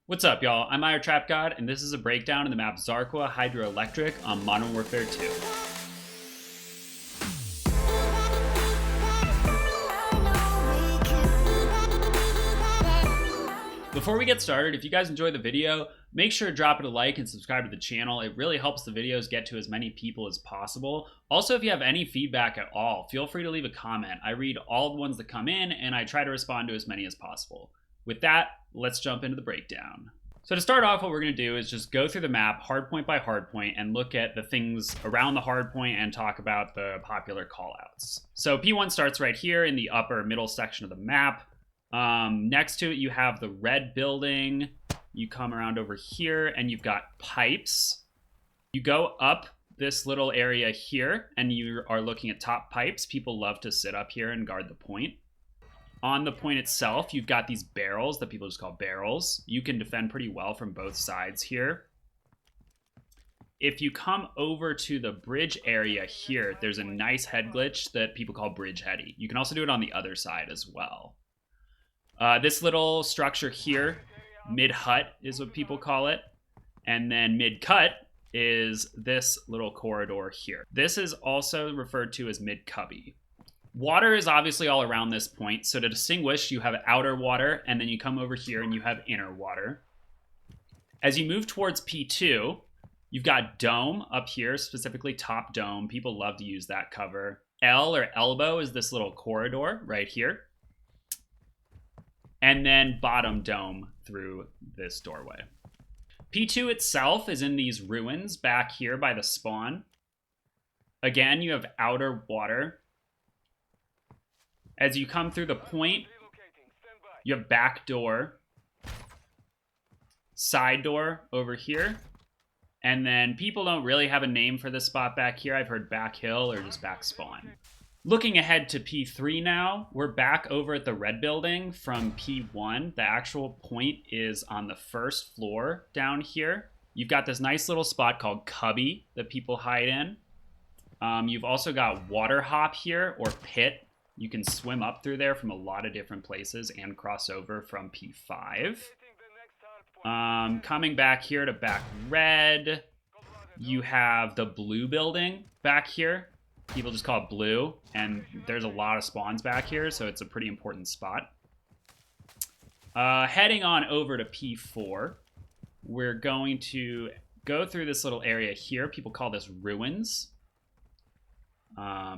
What's up, y'all? I'm IronTrapGod, and this is a breakdown of the map Zarqwa Hydroelectric on Modern Warfare 2. Before we get started, if you guys enjoyed the video, make sure to drop it a like and subscribe to the channel. It really helps the videos get to as many people as possible. Also, if you have any feedback at all, feel free to leave a comment. I read all the ones that come in, and I try to respond to as many as possible. With that, let's jump into the breakdown. So to start off, what we're going to do is just go through the map hardpoint by hardpoint and look at the things around the hardpoint and talk about the popular callouts. So P1 starts right here in the upper middle section of the map. Next to it, you have the red building. You come around over here and you've got pipes. You go up this little area here and you are looking at top pipes. People love to sit up here and guard the point. On the point itself, you've got these barrels that people just call barrels. You can defend pretty well from both sides here. If you come over to the bridge area here, there's a nice head glitch that people call bridge heady. You can also do it on the other side as well. This little structure here, mid-hut is what people call it. And then mid-cut is this little corridor here. This is also referred to as mid-cubby. Water is obviously all around this point, so to distinguish, you have outer water, and then you come over here and you have inner water. As you move towards P2, you've got dome up here, specifically top dome. People love to use that cover. L or elbow is this little corridor right here. And then bottom dome through this doorway. P2 itself is in these ruins back here by the spawn. Again, you have outer water. As you come through the point, you have back door, side door over here, and then people don't really have a name for this spot back here. I've heard back hill or just back spawn. Looking ahead to P3 now, we're back over at the red building from P1. The actual point is on the first floor down here. You've got this nice little spot called Cubby that people hide in. You've also got Water Hop here, or Pit. You can swim up through there from a lot of different places and cross over from P5. Coming back here to back red, you have the blue building back here. People just call it blue, and there's a lot of spawns back here, so it's a pretty important spot. Heading on over to P4, we're going to go through this little area here. People call this ruins.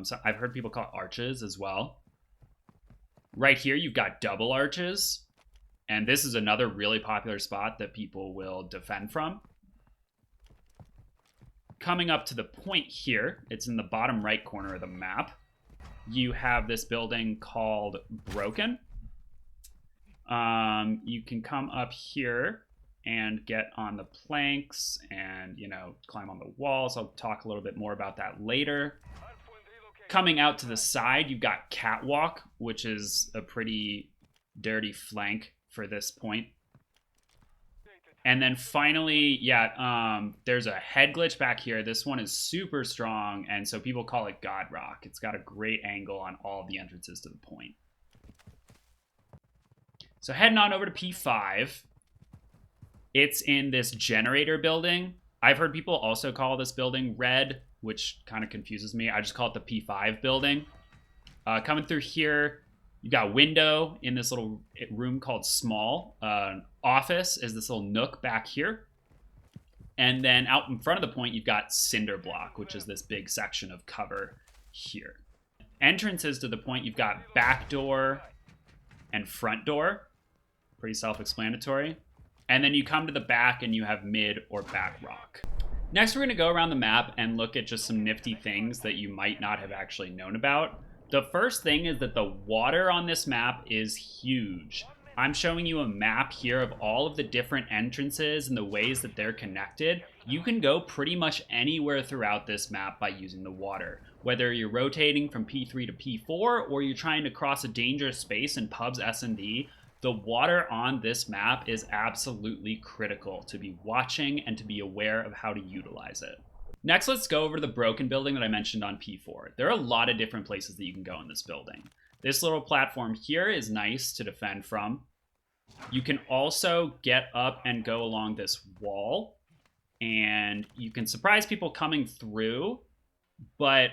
So I've heard people call it arches as well. Right here, you've got double arches. And this is another really popular spot that people will defend from. Coming up to the point here, it's in the bottom right corner of the map. You have this building called Broken. You can come up here and get on the planks and, climb on the walls. I'll talk a little bit more about that later. Coming out to the side, you've got Catwalk, which is a pretty dirty flank for this point. And then finally, there's a head glitch back here. This one is super strong, and so people call it God Rock. It's got a great angle on all of the entrances to the point. So heading on over to P5. It's in this generator building. I've heard people also call this building red, which kind of confuses me. I just call it the P5 building. Coming through here, you got window in this little room called Small. Office is this little nook back here. And then out in front of the point, you've got Cinder Block, which is this big section of cover here. Entrances to the point, you've got back door and front door. Pretty self-explanatory. And then you come to the back and you have mid or back rock. Next, we're going to go around the map and look at just some nifty things that you might not have actually known about. The first thing is that the water on this map is huge. I'm showing you a map here of all of the different entrances and the ways that they're connected. You can go pretty much anywhere throughout this map by using the water. Whether you're rotating from P3 to P4 or you're trying to cross a dangerous space in pubs S&D, the water on this map is absolutely critical to be watching and to be aware of how to utilize it. Next, let's go over to the broken building that I mentioned on P4. There are a lot of different places that you can go in this building. This little platform here is nice to defend from. You can also get up and go along this wall, and you can surprise people coming through, but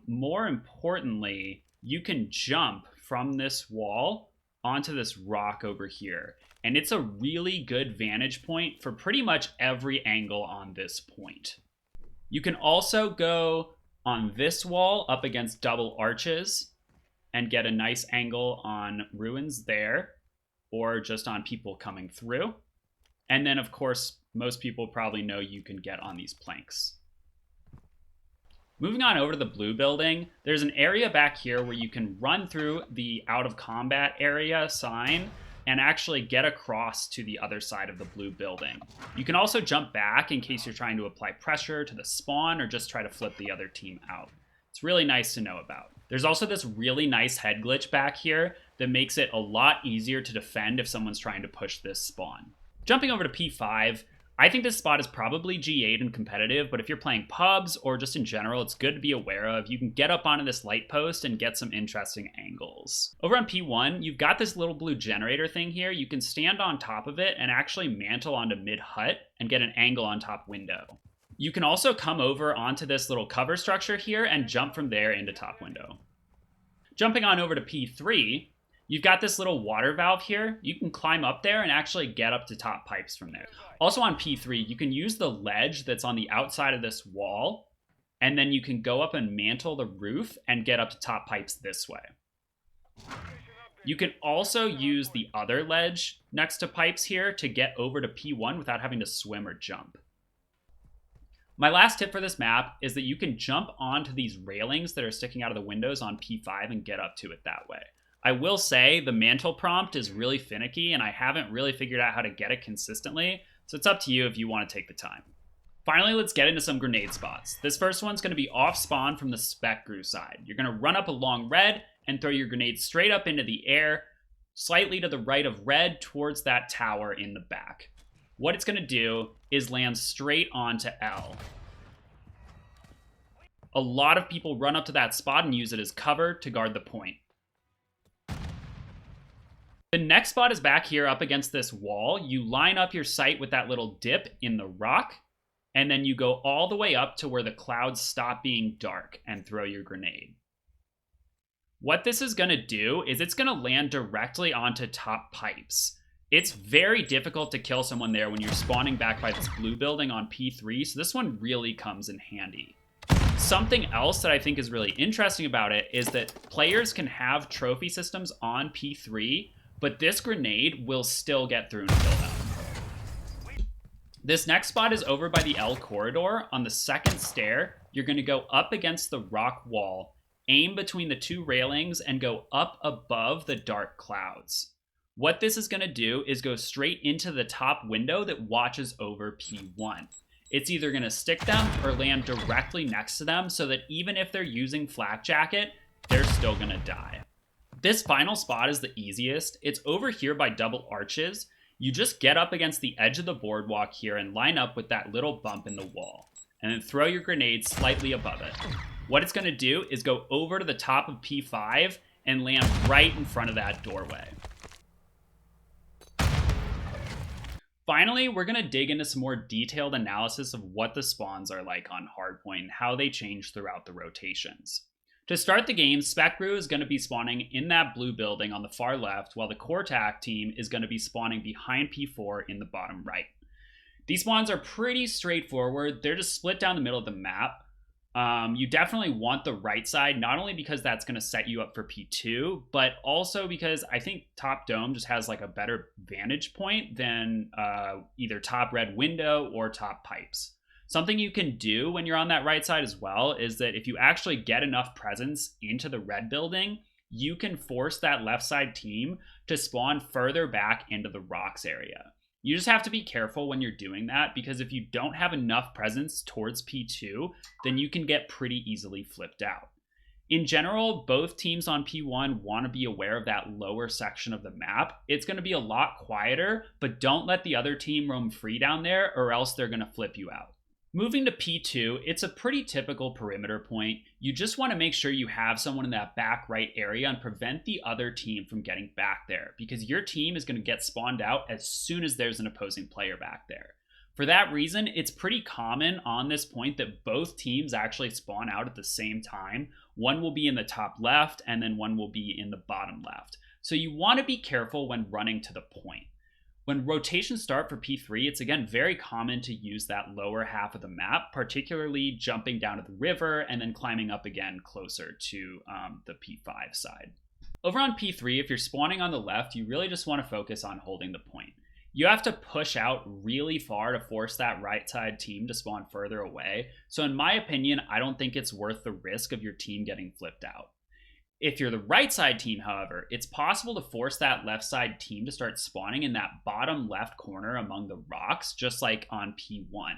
more importantly, you can jump from this wall onto this rock over here. And it's a really good vantage point for pretty much every angle on this point. You can also go on this wall up against double arches and get a nice angle on ruins there, or just on people coming through. And then, of course, most people probably know you can get on these planks. Moving on over to the blue building, there's an area back here where you can run through the out of combat area sign and actually get across to the other side of the blue building. You can also jump back in case you're trying to apply pressure to the spawn or just try to flip the other team out. It's really nice to know about. There's also this really nice head glitch back here that makes it a lot easier to defend if someone's trying to push this spawn. Jumping over to P5, I think this spot is probably G8 and competitive, but if you're playing pubs or just in general, it's good to be aware of. You can get up onto this light post and get some interesting angles. Over on P1, you've got this little blue generator thing here. You can stand on top of it and actually mantle onto mid hut and get an angle on top window. You can also come over onto this little cover structure here and jump from there into top window. Jumping on over to P3, you've got this little water valve here. You can climb up there and actually get up to top pipes from there. Also on P3, you can use the ledge that's on the outside of this wall, and then you can go up and mantle the roof and get up to top pipes this way. You can also use the other ledge next to pipes here to get over to P1 without having to swim or jump. My last tip for this map is that you can jump onto these railings that are sticking out of the windows on P5 and get up to it that way. I will say the mantle prompt is really finicky and I haven't really figured out how to get it consistently, so it's up to you if you want to take the time. Finally, let's get into some grenade spots. This first one's going to be off spawn from the spec grew side. You're going to run up along red and throw your grenade straight up into the air, slightly to the right of red towards that tower in the back. What it's going to do is land straight onto L. A lot of people run up to that spot and use it as cover to guard the point. The next spot is back here up against this wall. You line up your sight with that little dip in the rock, and then you go all the way up to where the clouds stop being dark and throw your grenade. What this is going to do is it's going to land directly onto top pipes. It's very difficult to kill someone there when you're spawning back by this blue building on P3, so this one really comes in handy. Something else that I think is really interesting about it is that players can have trophy systems on P3, but this grenade will still get through and kill them. This next spot is over by the L corridor. On the second stair, you're going to go up against the rock wall, aim between the two railings, and go up above the dark clouds. What this is going to do is go straight into the top window that watches over P1. It's either going to stick them or land directly next to them so that even if they're using flak jacket, they're still going to die. This final spot is the easiest. It's over here by double arches. You just get up against the edge of the boardwalk here and line up with that little bump in the wall, and then throw your grenade slightly above it. What it's going to do is go over to the top of P5 and land right in front of that doorway. Finally, we're going to dig into some more detailed analysis of what the spawns are like on Hardpoint and how they change throughout the rotations. To start the game, Spec Brew is going to be spawning in that blue building on the far left, while the Core Tac team is going to be spawning behind P4 in the bottom right. These spawns are pretty straightforward. They're just split down the middle of the map. You definitely want the right side, not only because that's going to set you up for P2, but also because I think Top Dome just has like a better vantage point than either top red window or top pipes. Something you can do when you're on that right side as well is that if you actually get enough presence into the red building, you can force that left side team to spawn further back into the rocks area. You just have to be careful when you're doing that, because if you don't have enough presence towards P2, then you can get pretty easily flipped out. In general, both teams on P1 want to be aware of that lower section of the map. It's going to be a lot quieter, but don't let the other team roam free down there or else they're going to flip you out. Moving to P2, it's a pretty typical perimeter point. You just want to make sure you have someone in that back right area and prevent the other team from getting back there, because your team is going to get spawned out as soon as there's an opposing player back there. For that reason, it's pretty common on this point that both teams actually spawn out at the same time. One will be in the top left and then one will be in the bottom left. So you want to be careful when running to the point. When rotations start for P3, it's again very common to use that lower half of the map, particularly jumping down to the river and then climbing up again closer to the P5 side. Over on P3, if you're spawning on the left, you really just want to focus on holding the point. You have to push out really far to force that right side team to spawn further away. So in my opinion, I don't think it's worth the risk of your team getting flipped out. If you're the right side team, however, it's possible to force that left side team to start spawning in that bottom left corner among the rocks, just like on P1.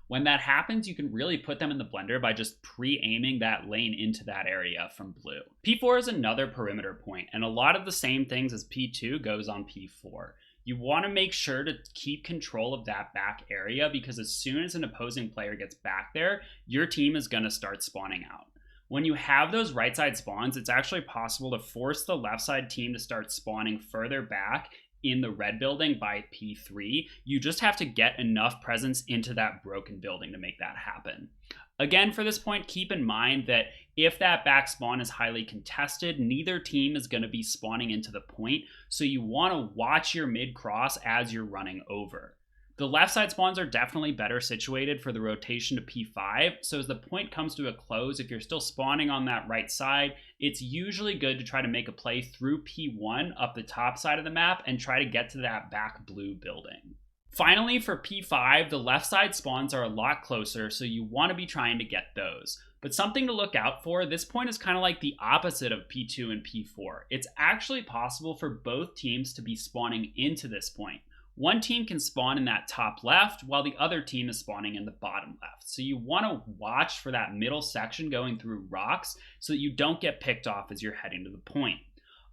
When that happens, you can really put them in the blender by just pre-aiming that lane into that area from blue. P4 is another perimeter point, and a lot of the same things as P2 goes on P4. You want to make sure to keep control of that back area, because as soon as an opposing player gets back there, your team is going to start spawning out. When you have those right side spawns, it's actually possible to force the left side team to start spawning further back in the red building by P3. You just have to get enough presence into that broken building to make that happen. Again, for this point, keep in mind that if that back spawn is highly contested, neither team is going to be spawning into the point, so you want to watch your mid cross as you're running over. The left side spawns are definitely better situated for the rotation to P5, so as the point comes to a close, if you're still spawning on that right side, it's usually good to try to make a play through P1 up the top side of the map and try to get to that back blue building. Finally, for P5, the left side spawns are a lot closer, so you want to be trying to get those. But something to look out for, this point is kind of like the opposite of P2 and P4. It's actually possible for both teams to be spawning into this point. One team can spawn in that top left while the other team is spawning in the bottom left. So you want to watch for that middle section going through rocks so that you don't get picked off as you're heading to the point.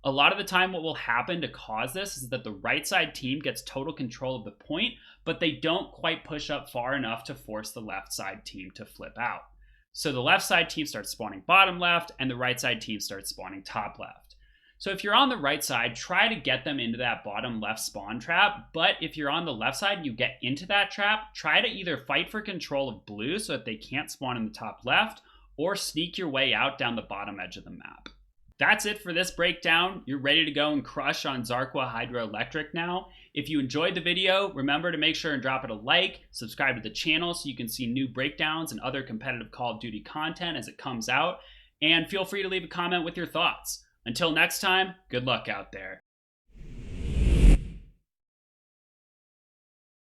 A lot of the time what will happen to cause this is that the right side team gets total control of the point, but they don't quite push up far enough to force the left side team to flip out. So the left side team starts spawning bottom left and the right side team starts spawning top left. So if you're on the right side, try to get them into that bottom left spawn trap. But if you're on the left side and you get into that trap, try to either fight for control of blue so that they can't spawn in the top left, or sneak your way out down the bottom edge of the map. That's it for this breakdown. You're ready to go and crush on Zarqwa Hydroelectric now. If you enjoyed the video, remember to make sure and drop it a like, subscribe to the channel so you can see new breakdowns and other competitive Call of Duty content as it comes out, and feel free to leave a comment with your thoughts. Until next time, good luck out there.